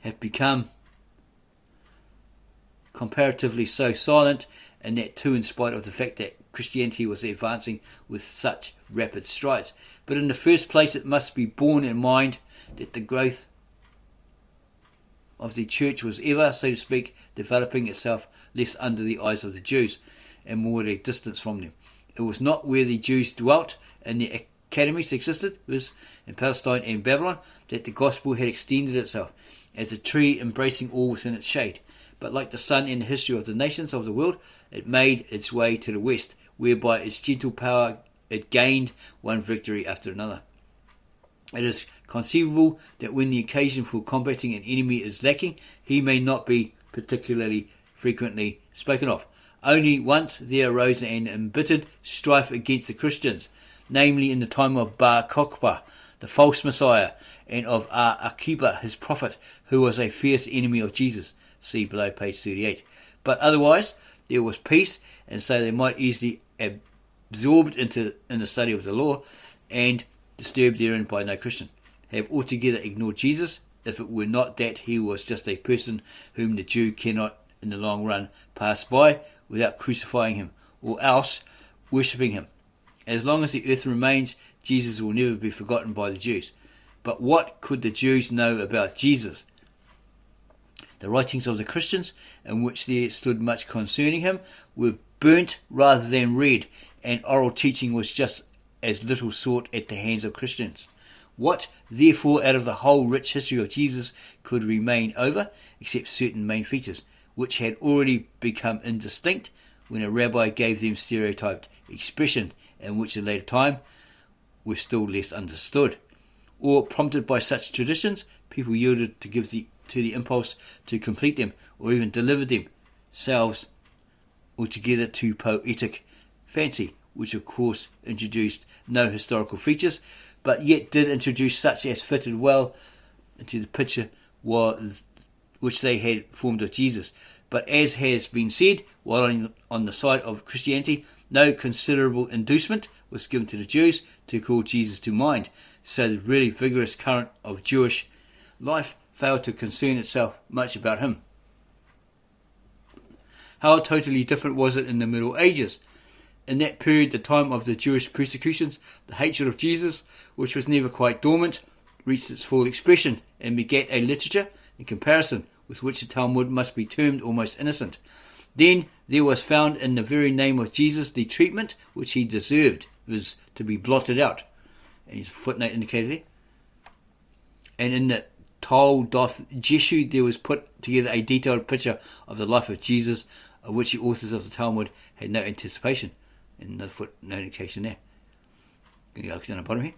have become comparatively so silent, and that too in spite of the fact that Christianity was advancing with such rapid strides. But in the first place, it must be borne in mind that the growth of the church was ever, so to speak, developing itself less under the eyes of the Jews and more at a distance from them. It was not where the Jews dwelt and the academies existed, it was in Palestine and Babylon, that the gospel had extended itself, as a tree embracing all within its shade. But like the sun in the history of the nations of the world, it made its way to the west, whereby its gentle power it gained one victory after another. It is conceivable that when the occasion for combating an enemy is lacking, he may not be particularly frequently spoken of. Only once there arose an embittered strife against the Christians, namely in the time of Bar Kokhba, the false Messiah, and of Akiba, his prophet, who was a fierce enemy of Jesus. See below page 38. But otherwise, there was peace, and so they might easily absorbed in the study of the law, and disturbed therein by no Christian, have altogether ignored Jesus, if it were not that he was just a person whom the Jew cannot in the long run pass by without crucifying him, or else worshipping him. As long as the earth remains, Jesus will never be forgotten by the Jews. But what could the Jews know about Jesus? The writings of the Christians, in which there stood much concerning him, were burnt rather than read, and oral teaching was just as little sought at the hands of Christians. What, therefore, out of the whole rich history of Jesus could remain over, except certain main features, which had already become indistinct when a rabbi gave them stereotyped expression, and which in later time were still less understood? Or, prompted by such traditions, people yielded to the impulse to complete them, or even deliver themselves altogether to poetic fancy, which of course introduced no historical features, but yet did introduce such as fitted well into the picture which they had formed of Jesus. But as has been said, while on the side of Christianity, no considerable inducement was given to the Jews to call Jesus to mind, so the really vigorous current of Jewish life failed to concern itself much about him. How totally different was it in the Middle Ages? In that period, the time of the Jewish persecutions, the hatred of Jesus, which was never quite dormant, reached its full expression and begat a literature, in comparison with which the Talmud must be termed almost innocent. Then there was found in the very name of Jesus the treatment which he deserved, was to be blotted out. And his footnote indicated there. And in the Talmud Yeshu there was put together a detailed picture of the life of Jesus, of which the authors of the Talmud had no anticipation. And another footnote indication there. Going to go down the bottom here.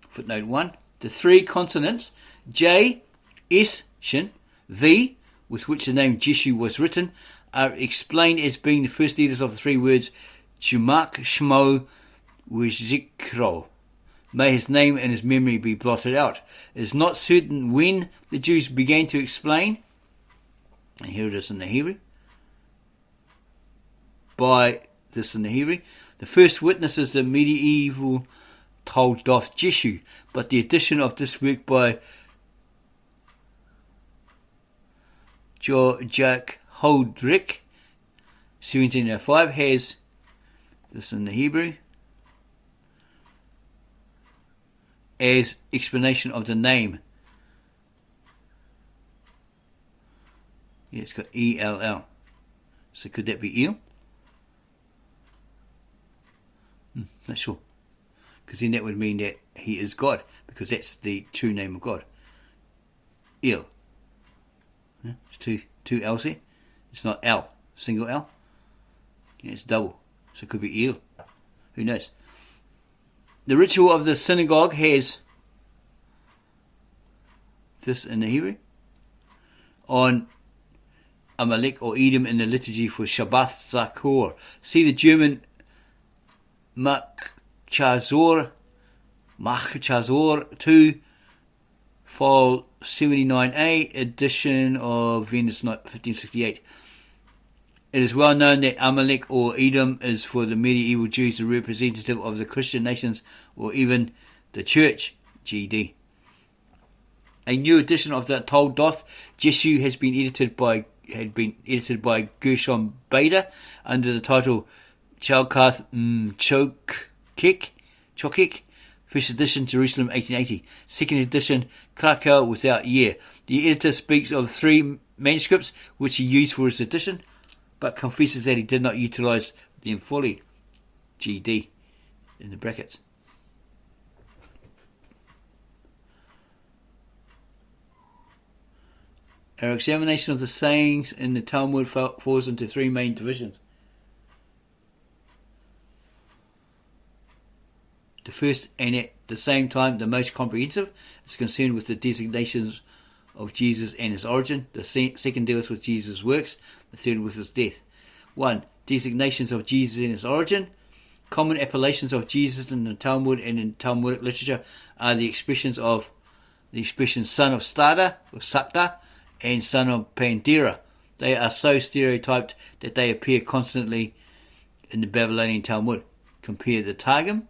Footnote 1. The three consonants J, S, Shin, V, with which the name Yeshu was written, are explained as being the first letters of the three words Shemak, Shmo, Wizikro. May his name and his memory be blotted out. It is not certain when the Jews began to explain, and here it is in the Hebrew, by this in the Hebrew. The first witness is the medieval Talmud Yeshu, but the addition of this work by Jack Holdrick, 1705, has this in the Hebrew as explanation of the name. Yeah, it's got E-L-L. So could that be El? Not sure. Because then that would mean that he is God, because that's the true name of God. El. Yeah, it's two L's here. It's not L, single L. Yeah, it's double. So it could be El. Who knows? The ritual of the synagogue has this in the Hebrew. On Amalek or Edom in the liturgy for Shabbat Zakor. See the German Machazor 2, file 79a, edition of Venice 1568. It is well known that Amalek or Edom is for the medieval Jews a representative of the Christian nations or even the church, GD. A new edition of the Talmud Yeshu had been edited by Gershom Bader under the title Chalkath Chokik. First edition, Jerusalem, 1880. Second edition, Krakow, without year. The editor speaks of 3 manuscripts which he used for his edition, but confesses that he did not utilize the Infoli, GD, in the brackets. Our examination of the sayings in the Talmud falls into 3 main divisions. The first, and at the same time the most comprehensive, is concerned with the designations of Jesus and his origin. The second deals with Jesus' works. The third with his death. 1. Designations of Jesus and his origin. Common appellations of Jesus in the Talmud and in Talmudic literature are the expressions son of Stada or Sakta and son of Pandera. They are so stereotyped that they appear constantly in the Babylonian Talmud. Compare the Targum.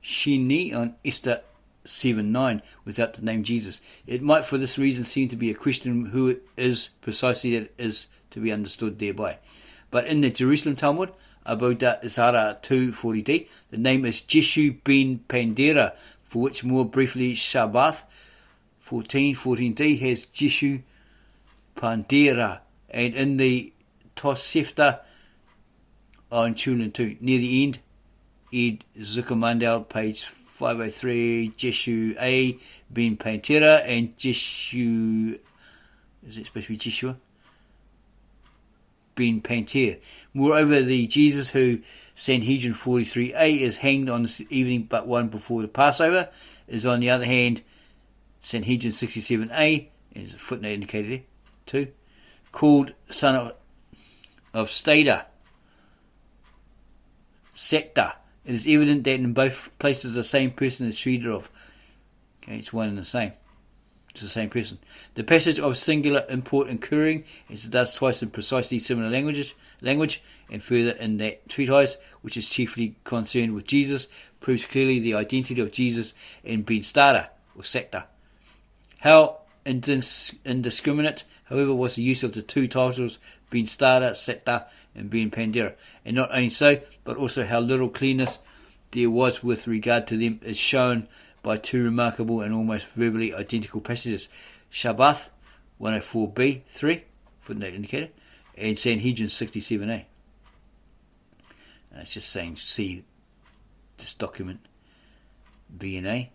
Shini on Esther 7:9 without the name Jesus. It might for this reason seem to be a question who it is precisely that is to be understood thereby. But in the Jerusalem Talmud, Aboda Zara 240d, the name is Yeshu ben Pandera, for which more briefly Shabbath 14d has Yeshu Pandera, and in the Tosefta on Chulin 2, near the end, Ed Zuckermandel, page 503, Yeshu A ben Pantera and Yeshu, is it supposed to be Yeshua? Ben Panter. Moreover, the Jesus who Sanhedrin 43a is hanged on the evening but one before the Passover is on the other hand Sanhedrin 67a, and there's a footnote indicated there too, called son of Stada, Secta. It is evident that in both places the same person is treated of. Okay, it's one and the same. It's the same person. The passage of singular import occurring, as it does twice in precisely similar language, and further in that treatise, which is chiefly concerned with Jesus, proves clearly the identity of Jesus and Ben Stada, or Secta. How indiscriminate, however, was the use of the 2 titles, Ben Stada, Secta, and Ben Pandera. And not only so, but also how little clearness there was with regard to them is shown by 2 remarkable and almost verbally identical passages. Shabbath 104b 3, footnote indicated, and Sanhedrin 67a. It's just saying, see this document B and A.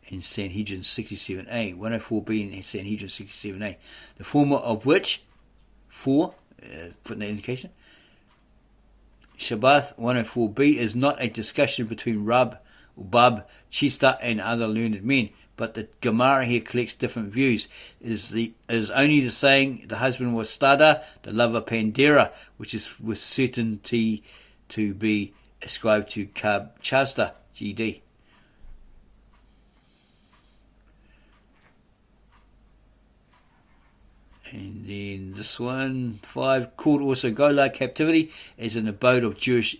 In Sanhedrin 67a, 104b and Sanhedrin 67a, the former of which, footnote indication, Shabbath 104b is not a discussion between Bab, Chista and other learned men, but the Gemara here collects different views. It is only the saying the husband was Stada, the lover Pandera, which is with certainty to be ascribed to Chasta, GD. And then this one, 5, called also Gola captivity, as an abode of Jewish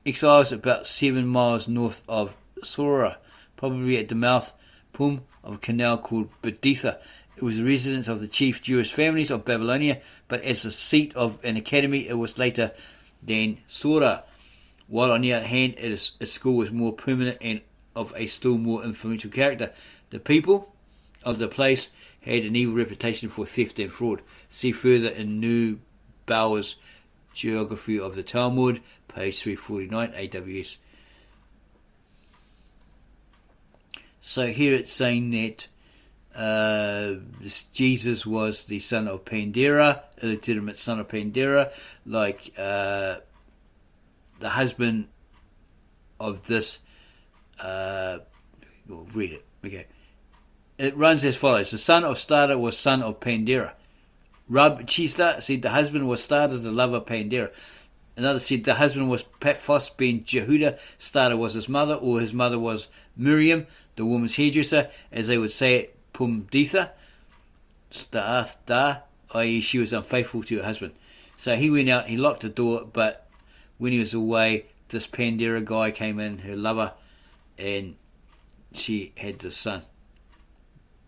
exiles about 7 miles north of Sora, probably at the mouth of a canal called Beditha. It was the residence of the chief Jewish families of Babylonia, but as the seat of an academy it was later than Sora, while on the other hand its school was more permanent and of a still more influential character. The people of the place had an evil reputation for theft and fraud. See further in Neubauer's Geography of the Talmud, page 349, AWS. So here it's saying that Jesus was the son of Pandera, illegitimate son of Pandera, like the husband of this. We'll read it. Okay. It runs as follows. The son of Stada was son of Pandera. Rab Chista said the husband was Stada, the lover Pandera. Another said the husband was Paphos ben Jehuda. Stada was his mother, or his mother was Miriam, the woman's hairdresser, as they would say it, Pumditha. Sta'athda i.e. she was unfaithful to her husband. So he went out, he locked the door, but when he was away, this Pandera guy came in, her lover, and she had this son,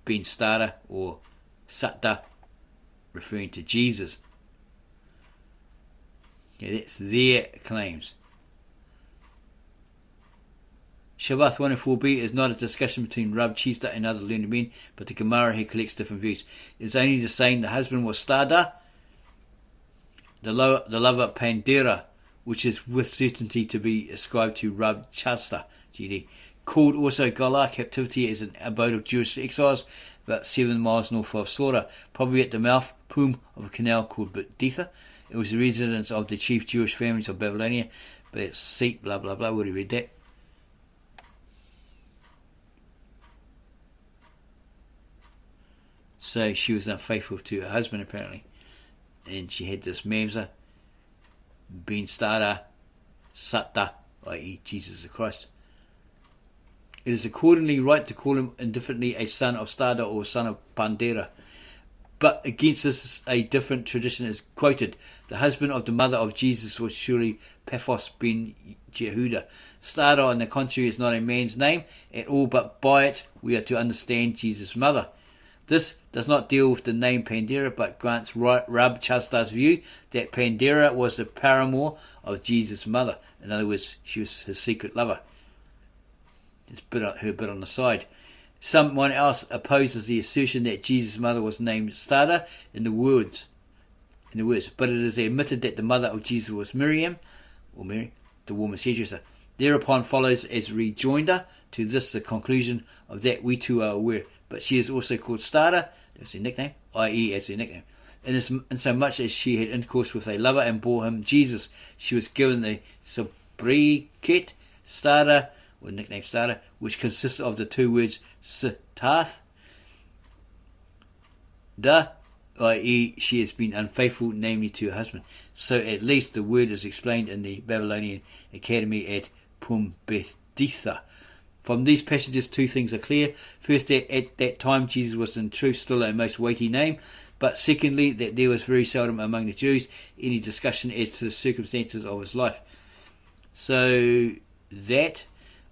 Ben Starter, or Satta, referring to Jesus. Yeah, that's their claims. Shabbat 104b is not a discussion between Rab Chisda and other learned men, but the Gemara here collects different views. It's only the saying the husband was Stada, the lover Pandera, which is with certainty to be ascribed to Rab Chisda, GD. Called also Gala, captivity as an abode of Jewish exiles, about 7 miles north of Sora, probably at the mouth, Pum, of a canal called Betitha. It was the residence of the chief Jewish families of Babylonia, but it's seat, blah blah blah, would have read that. So she was unfaithful to her husband apparently, and she had this Mamza, Ben Starter, Satta, i.e. Jesus the Christ. It is accordingly right to call him indifferently a son of Stada or son of Pandera. But against this a different tradition is quoted. The husband of the mother of Jesus was surely Paphos ben Jehuda. Stada, on the contrary, is not a man's name at all, but by it we are to understand Jesus' mother. This does not deal with the name Pandera, but grants Rab Chasta's view that Pandera was the paramour of Jesus' mother. In other words, she was his secret lover. It's her bit on the side. Someone else opposes the assertion that Jesus' mother was named Stada in the words, but it is admitted that the mother of Jesus was Miriam, or Mary, the woman's hairdresser. Thereupon follows as rejoinder to this the conclusion of that we too are aware. But she is also called Stada, that's her nickname, i.e. as her nickname. In so much as she had intercourse with a lover and bore him Jesus, she was given the sobriquet Stada, or nickname Stada, which consists of the two words Sitath, i.e. she has been unfaithful, namely to her husband. So at least the word is explained in the Babylonian Academy at Pumbeditha. From these passages, two things are clear. First, that at that time Jesus was in truth still a most weighty name, but secondly, that there was very seldom among the Jews any discussion as to the circumstances of his life. So that,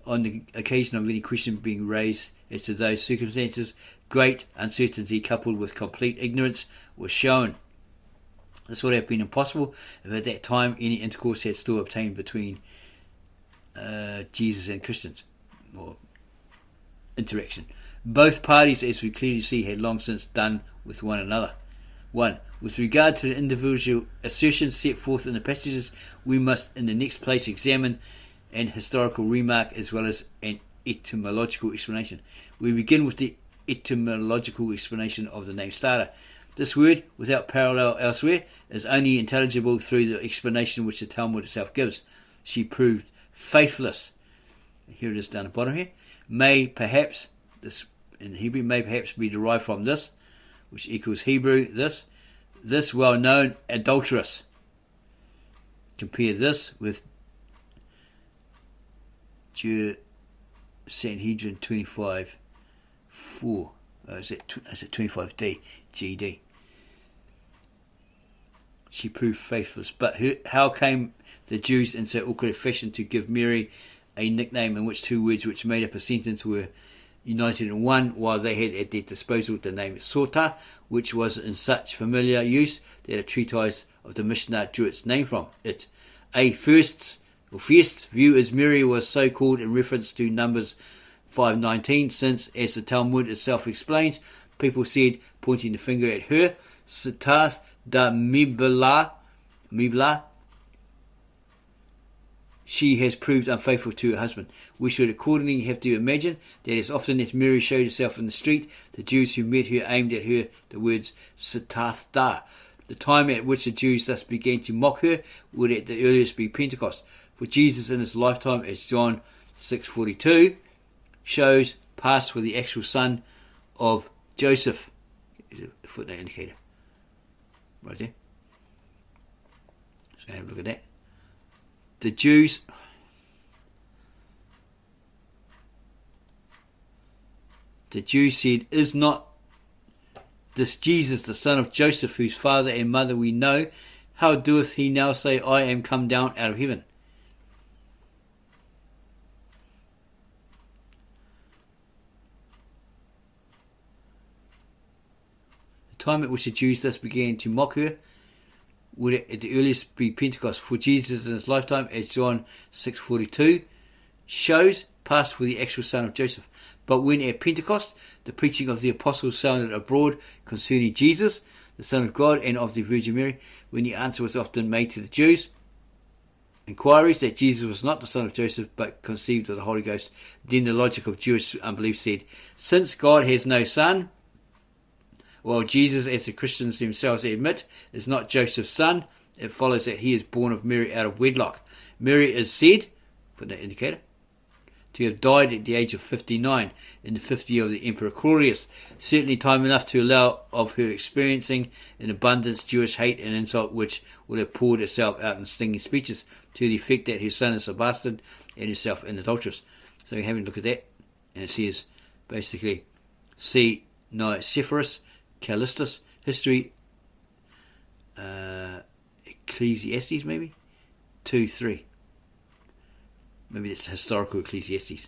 on the occasion of any question being raised as to those circumstances, great uncertainty coupled with complete ignorance was shown. This would have been impossible if at that time any intercourse had still obtained between Jesus and Christians, or interaction. Both parties, as we clearly see, had long since done with one another. 1. With regard to the individual assertions set forth in the passages, we must in the next place examine an historical remark as well as an etymological explanation. We begin with the etymological explanation of the name Stada. This word, without parallel elsewhere, is only intelligible through the explanation which the Talmud itself gives. She proved faithless. Here it is down the bottom here. May perhaps, this in Hebrew, may perhaps be derived from this, which equals Hebrew, this well-known adulteress. Compare this with Sanhedrin 25:4. Is it 25d? GD. She proved faithless. But how came the Jews in so awkward a fashion to give Mary a nickname in which two words which made up a sentence were united in one, while they had at their disposal the name Sota, which was in such familiar use that a treatise of the Mishnah drew its name from it? A first view is Mary was so called in reference to Numbers 5:19, since, as the Talmud itself explains, people said, pointing the finger at her, Sitath da Mibla, she has proved unfaithful to her husband. We should accordingly have to imagine that as often as Mary showed herself in the street, the Jews who met her aimed at her the words Sitath da. The time at which the Jews thus began to mock her would at the earliest be Pentecost. For Jesus in his lifetime, as John 6:42 shows, passed for the actual son of Joseph. There's a footnote indicator right there. So have a look at that. The Jews said, is not This Jesus, the son of Joseph, whose father and mother we know, how doeth he now say, I am come down out of heaven? The time at which the Jews thus began to mock her would at the earliest be Pentecost, for Jesus in his lifetime, as John 6:42 shows, passed for the actual son of Joseph. But when at Pentecost the preaching of the apostles sounded abroad concerning Jesus, the Son of God, and of the Virgin Mary, when the answer was often made to the Jews' inquiries that Jesus was not the son of Joseph but conceived of the Holy Ghost, then the logic of Jewish unbelief said, since God has no son, while Jesus, as the Christians themselves admit, is not Joseph's son, it follows that he is born of Mary out of wedlock. Mary is said, put that indicator, to have died at the age of 59 in the 50th year of the Emperor Claudius, certainly time enough to allow of her experiencing in abundance Jewish hate and insult which would have poured itself out in stinging speeches to the effect that her son is a bastard and herself an adulteress. So we're having a look at that, and it says basically, see Nicephorus, Callistus, History, Ecclesiastes maybe? 2:3. Maybe it's historical Ecclesiastes.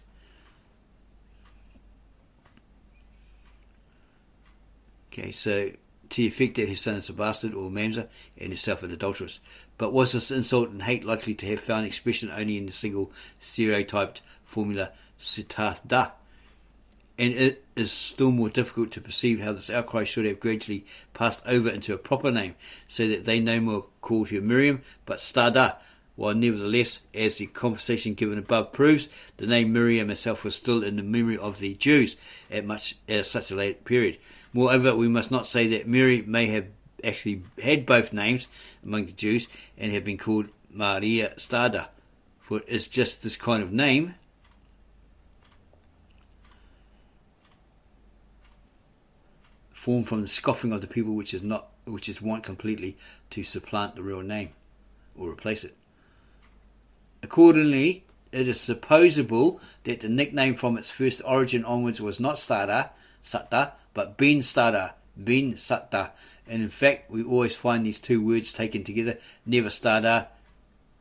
Okay, so to the effect that his son is a bastard or mamzer and himself an adulteress. But was this insult and hate likely to have found expression only in the single stereotyped formula sitat da? And it is still more difficult to perceive how this outcry should have gradually passed over into a proper name, so that they no more called her Miriam, but Stada, while nevertheless, as the conversation given above proves, the name Miriam itself was still in the memory of the Jews at such a late period. Moreover, we must not say that Mary may have actually had both names among the Jews and have been called Maria Stada, for it is just this kind of name formed from the scoffing of the people which is want completely to supplant the real name or replace it. Accordingly, it is supposable that the nickname from its first origin onwards was not Stada, Satta, but Ben Stada, Ben Satta, and in fact we always find these two words taken together, never Stada,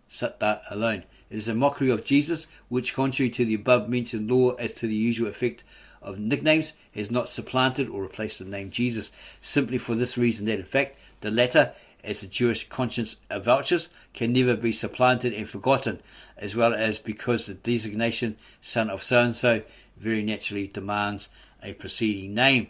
Satta alone. It is a mockery of Jesus, which, contrary to the above mentioned law as to the usual effect of nicknames, has not supplanted or replaced the name Jesus, simply for this reason that in fact the latter, as the Jewish conscience vouches, can never be supplanted and forgotten, as well as because the designation son of so-and-so very naturally demands a preceding name.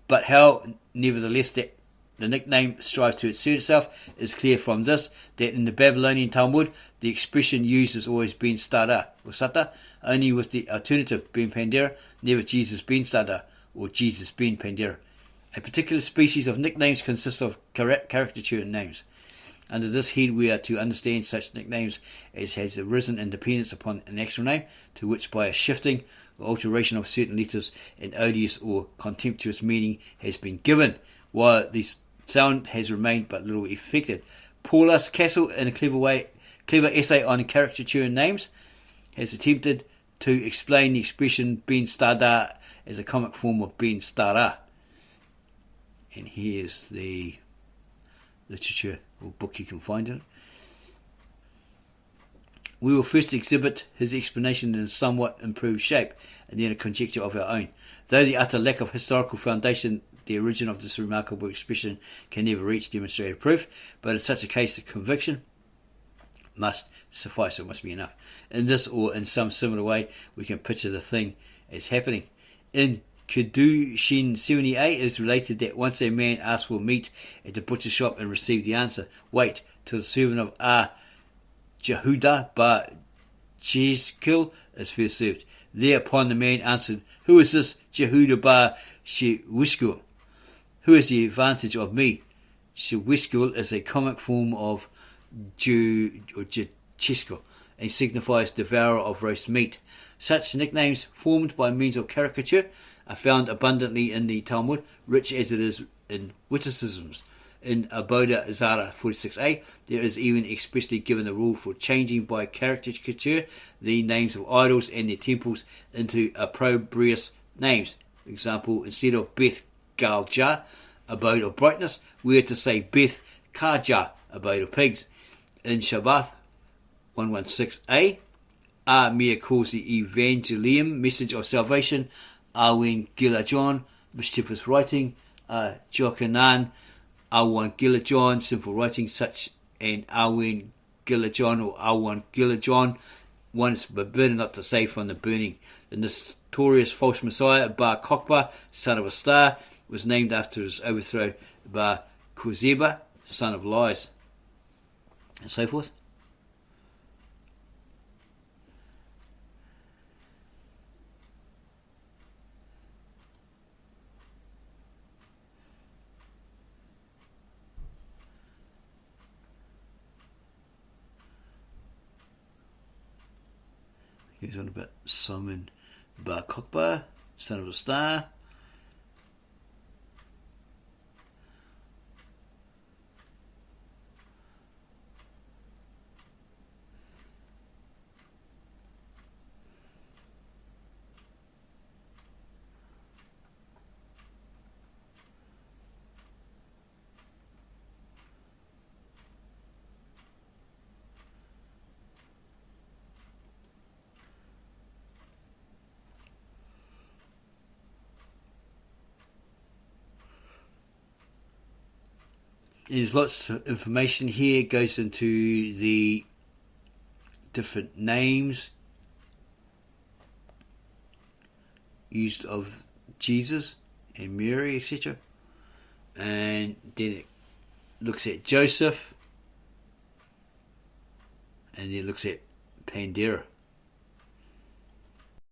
But how, nevertheless, that the nickname strives to assert itself is clear from this, that in the Babylonian Talmud the expression used has always been Stada or Sata, only with the alternative Ben Pandera, never Jesus Ben Stada or Jesus Ben Pandera. A particular species of nicknames consists of caricature names. Under this head we are to understand such nicknames as has arisen in dependence upon an actual name, to which by a shifting or alteration of certain letters an odious or contemptuous meaning has been given, while the sound has remained but little affected. Paulus Castle, in a clever essay on caricature names, has attempted to explain the expression Ben Stada as a comic form of Ben Stara. And here's the literature or book you can find in it. We will first exhibit his explanation in a somewhat improved shape, and then a conjecture of our own. Though the utter lack of historical foundation, the origin of this remarkable expression can never reach demonstrated proof, but in such a case the conviction must suffice, or must be enough. In this or in some similar way, we can picture the thing as happening. In Kedushin 70a is related that once a man asked for meat at the butcher shop and received the answer, wait till the servant of Jehuda bar Cheskil is first served. Thereupon the man answered, who is this Jehuda bar Shewishkul? Who has the advantage of me? Shewishkul is a comic form of Cheskil and signifies devourer of roast meat. Such nicknames formed by means of caricature are found abundantly in the Talmud, rich as it is in witticisms. In Aboda Zara 46a, there is even expressly given a rule for changing by caricature the names of idols and their temples into opprobrious names. For example, instead of Beth Galja, abode of brightness. We are to say Beth Kaja, abode of pigs. In Shabbat 116a, Mia calls the Evangelium, message of salvation. Arwen Gilajon, mischievous writing. Jochanan, Arwan Gilajon, simple writing, such an Arwen Gilajon or Arwan Gilajon. One is forbidden not to say from the burning. The notorious false Messiah, Bar Kokhba, son of a star, was named after his overthrow, Bar Kozeba, son of lies, and so forth. He's on about Simon Bar Kokhba, son of a star. There's lots of information here. It goes into the different names used of Jesus and Mary, etc. And then it looks at Joseph, and then it looks at Pandera.